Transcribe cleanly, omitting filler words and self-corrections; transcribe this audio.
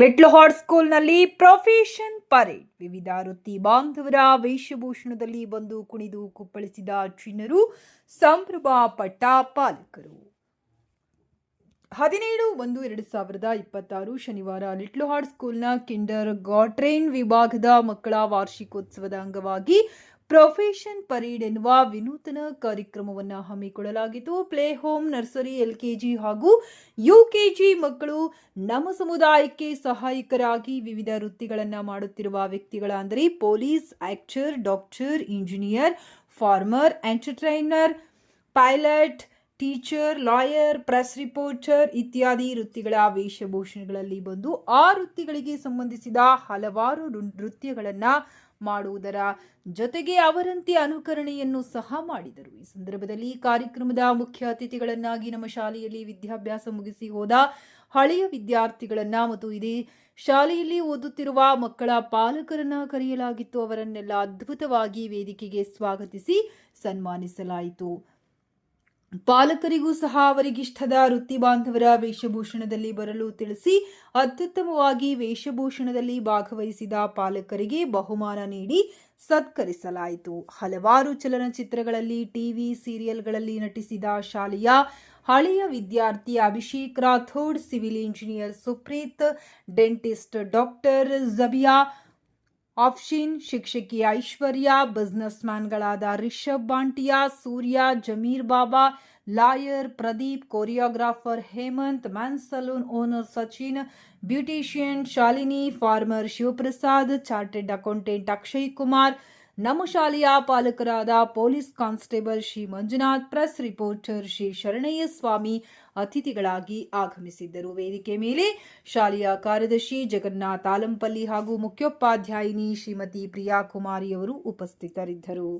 Little heart ಸ್ಕೂಲ್ನಲ್ಲಿ profession parade. ವಿವಿಧ ವೃತ್ತಿ ಬಾಂಧವರ ವೇಷಭೂಷಣದಲ್ಲಿ ಬಂದು ಕುಣಿದು ಕುಪ್ಪಳಿಸಿದ ಚಿಣ್ಣರು, ಸಂಭ್ರಮ ಪಟ್ಟ ಪಾಲಕರು. 17/1/2026 ಶನಿವಾರ ಲಿಟ್ಲ್ ಹಾರ್ಟ್ ಸ್ಕೂಲ್ನ ಕಿಂಡರ್ ಗಾರ್ಟೆನ್ ವಿಭಾಗದ ಮಕ್ಕಳ ವಾರ್ಷಿಕೋತ್ಸವದ ಅಂಗವಾಗಿ ಪ್ರೊಫೆಷನ್ ಪರೇಡ್ ಎನ್ನುವ ವಿನೂತನ ಕಾರ್ಯಕ್ರಮವನ್ನು ಹಮ್ಮಿಕೊಳ್ಳಲಾಗಿತ್ತು. ಪ್ಲೇ ಹೋಮ್, ನರ್ಸರಿ, ಎಲ್ಕೆಜಿ ಹಾಗೂ ಯುಕೆಜಿ ಮಕ್ಕಳು ನಮ್ಮ ಸಮುದಾಯಕ್ಕೆ ಸಹಾಯಕರಾಗಿ ವಿವಿಧ ವೃತ್ತಿಗಳನ್ನು ಮಾಡುತ್ತಿರುವ ವ್ಯಕ್ತಿಗಳಾದರೆ police, actor, doctor, engineer, farmer, entertainer, pilot, teacher, lawyer, press reporter ಇತ್ಯಾದಿ ವೃತ್ತಿಗಳ ವೇಷಭೂಷಣಗಳಲ್ಲಿ ಬಂದು ಆ ವೃತ್ತಿಗಳಿಗೆ ಸಂಬಂಧಿಸಿದ ಹಲವಾರು ನೃತ್ಯಗಳನ್ನು ಮಾಡುವುದರ ಜೊತೆಗೆ ಅವರಂತೆ ಅನುಕರಣೆಯನ್ನು ಸಹ ಮಾಡಿದರು. ಈ ಸಂದರ್ಭದಲ್ಲಿ ಕಾರ್ಯಕ್ರಮದ ಮುಖ್ಯ ಅತಿಥಿಗಳನ್ನಾಗಿ ನಮ್ಮ ಶಾಲೆಯಲ್ಲಿ ವಿದ್ಯಾಭ್ಯಾಸ ಮುಗಿಸಿ ಹೋದ ಹಳೆಯ ವಿದ್ಯಾರ್ಥಿಗಳನ್ನ ಮತ್ತು ಇದೇ ಶಾಲೆಯಲ್ಲಿ ಓದುತ್ತಿರುವ ಮಕ್ಕಳ ಪಾಲಕರನ್ನ ಕರೆಯಲಾಗಿತ್ತು. ಅವರನ್ನೆಲ್ಲ ಅದ್ಭುತವಾಗಿ ವೇದಿಕೆಗೆ ಸ್ವಾಗತಿಸಿ ಸನ್ಮಾನಿಸಲಾಯಿತು. ಪಾಲಕರಿಗೂ ಸಹ ಅವರಿಗಿಷ್ಟದ ವೃತ್ತಿ ಬಾಂಧವರ ವೇಷಭೂಷಣದಲ್ಲಿ ಬರಲು ತಿಳಿಸಿ ಅತ್ಯುತ್ತಮವಾಗಿ ವೇಷಭೂಷಣದಲ್ಲಿ ಭಾಗವಹಿಸಿದ ಪಾಲಕರಿಗೆ ಬಹುಮಾನ ನೀಡಿ ಸತ್ಕರಿಸಲಾಯಿತು. ಹಲವಾರು ಚಲನಚಿತ್ರಗಳಲ್ಲಿ, ಟಿವಿ ಸೀರಿಯಲ್ಗಳಲ್ಲಿ ನಟಿಸಿದ ಶಾಲೆಯ ಹಳೆಯ ವಿದ್ಯಾರ್ಥಿ Abhishek Rathod, civil engineer Supreeth, dentist doctor Jabiya Afshin, ಶಿಕ್ಷಕಿ ಐಶ್ವರ್ಯ, ಬಿಸ್ನೆಸ್ ಮ್ಯಾನ್ಗಳಾದ Rishabh Bantia, Surya, Zameer Baba, lawyer Pradeep, choreographer Hemanth, men salon owner Sachin, beautician Shalini, farmer Shivaprasad, chartered accountant Akshay Kumar, ನಮ್ಮ ಶಾಲೆಯ ಪಾಲಕರಾದ police constable Shri Manjunath, press reporter Shri Sharanayya Swamy ಅತಿಥಿಗಳಾಗಿ ಆಗಮಿಸಿದ್ದರು. ವೇದಿಕೆ ಮೇಲೆ ಶಾಲೆಯ ಕಾರ್ಯದರ್ಶಿ ಜಗನ್ನಾಥ್ ಆಲಂಪಲ್ಲಿ ಹಾಗೂ ಮುಖ್ಯೋಪಾಧ್ಯಾಯಿನಿ ಶ್ರೀಮತಿ ಪ್ರಿಯಾ ಕುಮಾರಿ ಅವರು ಉಪಸ್ಥಿತರಿದ್ದರು.